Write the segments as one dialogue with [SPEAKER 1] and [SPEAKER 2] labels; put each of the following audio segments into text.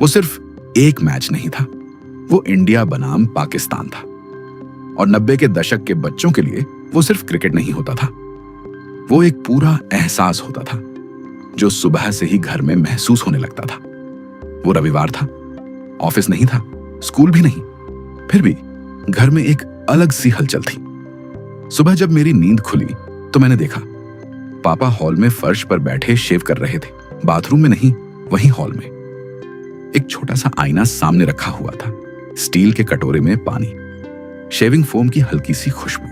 [SPEAKER 1] वो सिर्फ एक मैच नहीं था, वो इंडिया बनाम पाकिस्तान था। और 90 के दशक के बच्चों के लिए वो सिर्फ क्रिकेट नहीं होता था, वो एक पूरा एहसास होता था जो सुबह से ही घर में महसूस होने लगता था। वो रविवार था, ऑफिस नहीं था, स्कूल भी नहीं, फिर भी घर में एक अलग सी हलचल थी। सुबह जब मेरी नींद खुली तो मैंने देखा पापा हॉल में फर्श पर बैठे शेव कर रहे थे। बाथरूम में नहीं, वहीं हॉल में। एक छोटा सा आईना सामने रखा हुआ था, स्टील के कटोरे में पानी, शेविंग फोम की हल्की सी खुशबू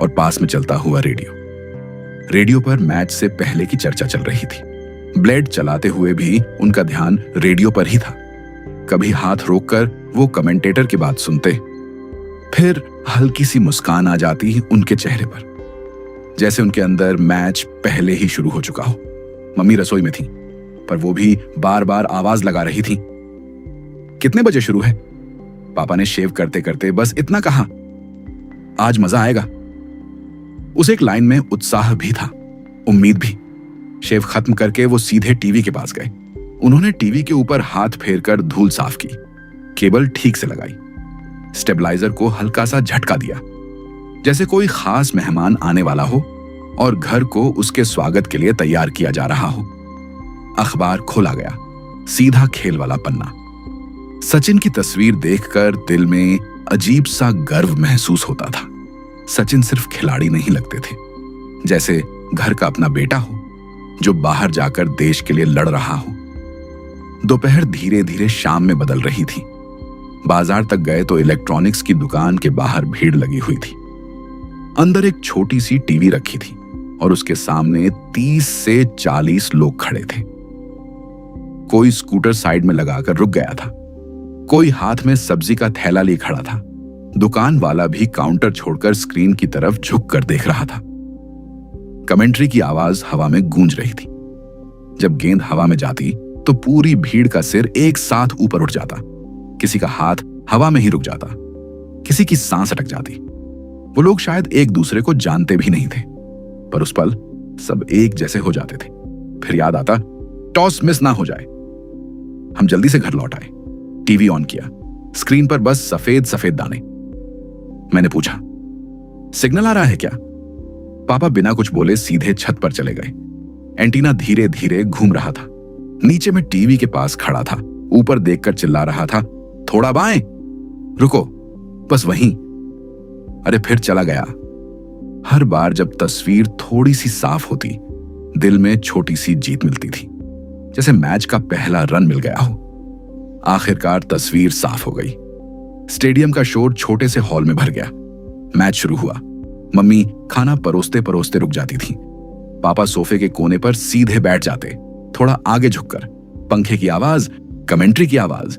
[SPEAKER 1] और पास में चलता हुआ रेडियो पर मैच से पहले की चर्चा चल रही थी। ब्लेड चलाते हुए भी उनका ध्यान रेडियो पर ही था। कभी हाथ रोककर वो कमेंटेटर की बात सुनते, फिर हल्की सी मुस्कान आ जाती उनके चेहरे पर, जैसे उनके अंदर मैच पहले ही शुरू हो चुका हो। मम्मी रसोई में थी, पर वो भी बार बार आवाज लगा रही थी, कितने बजे शुरू है? पापा ने शेव करते करते बस इतना कहा, आज मजा आएगा। उस एक लाइन में उत्साह भी था, उम्मीद भी। शेव खत्म करके वो सीधे टीवी के पास गए। उन्होंने टीवी के ऊपर हाथ फेरकर धूल साफ की, केबल ठीक से लगाई, स्टेबलाइजर को हल्का सा झटका दिया, जैसे कोई खास मेहमान आने वाला हो और घर को उसके स्वागत के लिए तैयार किया जा रहा हो। अखबार खोला गया, सीधा खेल वाला पन्ना। सचिन की तस्वीर देखकर दिल में अजीब सा गर्व महसूस होता था। सचिन सिर्फ खिलाड़ी नहीं लगते थे, जैसे घर का अपना बेटा हो जो बाहर जाकर देश के लिए लड़ रहा हो। दोपहर धीरे धीरे शाम में बदल रही थी। बाजार तक गए तो इलेक्ट्रॉनिक्स की दुकान के बाहर भीड़ लगी हुई थी। अंदर एक छोटी सी टीवी रखी थी और उसके सामने 30 से 40 लोग खड़े थे। कोई स्कूटर साइड में लगाकर रुक गया था, कोई हाथ में सब्जी का थैला लिए खड़ा था। दुकान वाला भी काउंटर छोड़कर स्क्रीन की तरफ झुक कर देख रहा था। कमेंट्री की आवाज हवा में गूंज रही थी। जब गेंद हवा में जाती तो पूरी भीड़ का सिर एक साथ ऊपर उठ जाता, किसी का हाथ हवा में ही रुक जाता, किसी की सांस अटक जाती। वो लोग शायद एक दूसरे को जानते भी नहीं थे, पर उस पल सब एक जैसे हो जाते थे। फिर याद आता, टॉस मिस ना हो जाए। हम जल्दी से घर लौट आए, टीवी ऑन किया, स्क्रीन पर बस सफेद सफेद दाने। मैंने पूछा, सिग्नल आ रहा है क्या? पापा बिना कुछ बोले सीधे छत पर चले गए। एंटीना धीरे धीरे घूम रहा था। नीचे में टीवी के पास खड़ा था, ऊपर देखकर चिल्ला रहा था, थोड़ा बाएं, रुको, बस वहीं। अरे फिर चला गया। हर बार जब तस्वीर थोड़ी सी साफ होती, दिल में छोटी सी जीत मिलती थी, जैसे मैच का पहला रन मिल गया हो। आखिरकार तस्वीर साफ हो गई। स्टेडियम का शोर छोटे से हॉल में भर गया। मैच शुरू हुआ। मम्मी खाना परोसते परोसते रुक जाती थी। पापा सोफे के कोने पर सीधे बैठ जाते, थोड़ा आगे झुककर। पंखे की आवाज, कमेंट्री की आवाज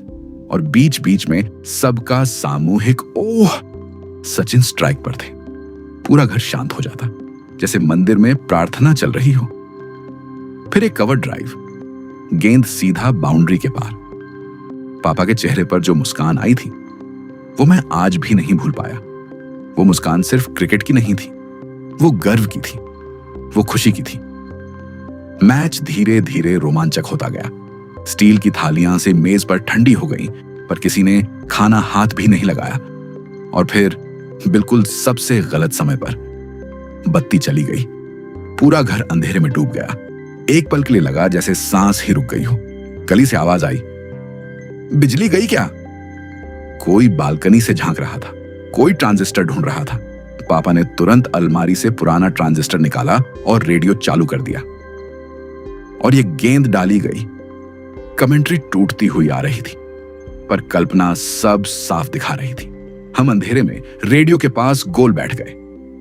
[SPEAKER 1] और बीच बीच में सबका सामूहिक ओह। सचिन स्ट्राइक पर थे। पूरा घर शांत हो जाता, जैसे मंदिर में प्रार्थना चल रही हो। फिर एक कवर ड्राइव, गेंद सीधा बाउंड्री के पार। पापा के चेहरे पर जो मुस्कान आई थी, वो मैं आज भी नहीं भूल पाया। वो मुस्कान सिर्फ क्रिकेट की नहीं थी, वो गर्व की थी, वो खुशी की थी। मैच धीरे धीरे रोमांचक होता गया। स्टील की थालियां से मेज पर ठंडी हो गई, पर किसी ने खाना हाथ भी नहीं लगाया। और फिर बिल्कुल सबसे गलत समय पर बत्ती चली गई। पूरा घर अंधेरे में डूब गया। एक पल के लिए लगा जैसे सांस ही रुक गई हो। गली से आवाज आई, बिजली गई क्या? कोई बालकनी से झांक रहा था, कोई ट्रांजिस्टर ढूंढ रहा था। पापा ने तुरंत अलमारी से पुराना ट्रांजिस्टर निकाला और रेडियो चालू कर दिया। और ये गेंद डाली गई। कमेंट्री टूटती हुई आ रही थी, पर कल्पना सब साफ दिखा रही थी। हम अंधेरे में रेडियो के पास गोल बैठ गए।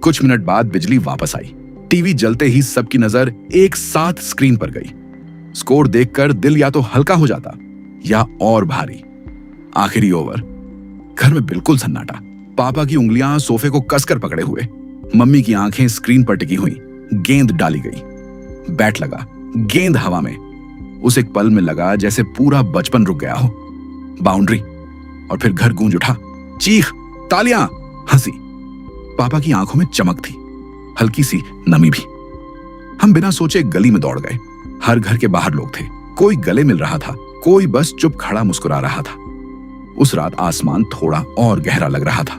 [SPEAKER 1] कुछ मिनट बाद बिजली वापस आई। टीवी जलते ही सबकी नजर एक साथ स्क्रीन पर गई। स्कोर देखकर दिल या तो हल्का हो जाता या और भारी। आखिरी ओवर। घर में बिल्कुल सन्नाटा। पापा की उंगलियां सोफे को कसकर पकड़े हुए, मम्मी की आंखें स्क्रीन पर टिकी हुई। गेंद डाली गई, बैट लगा, गेंद हवा में। उस एक पल में लगा जैसे पूरा बचपन रुक गया हो। बाउंड्री, और फिर घर गूंज उठा। चीख, तालियां, हंसी। पापा की आंखों में चमक थी, हल्की सी नमी भी। हम बिना सोचे गली में दौड़ गए। हर घर के बाहर लोग थे। कोई गले मिल रहा था, कोई बस चुप खड़ा मुस्कुरा रहा था। उस रात आसमान थोड़ा और गहरा लग रहा था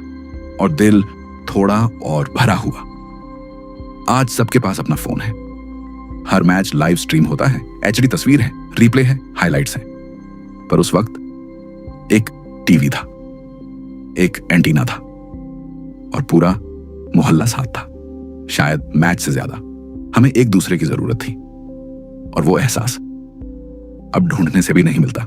[SPEAKER 1] और दिल थोड़ा और भरा हुआ। आज सबके पास अपना फोन है, हर मैच लाइव स्ट्रीम होता है, एचडी तस्वीर है, रिप्ले है, हाइलाइट्स हैं। पर उस वक्त एक टीवी था, एक एंटीना था और पूरा मोहल्ला साथ था। शायद मैच से ज्यादा हमें एक दूसरे की जरूरत थी और वो एहसास अब ढूंढने से भी नहीं मिलता।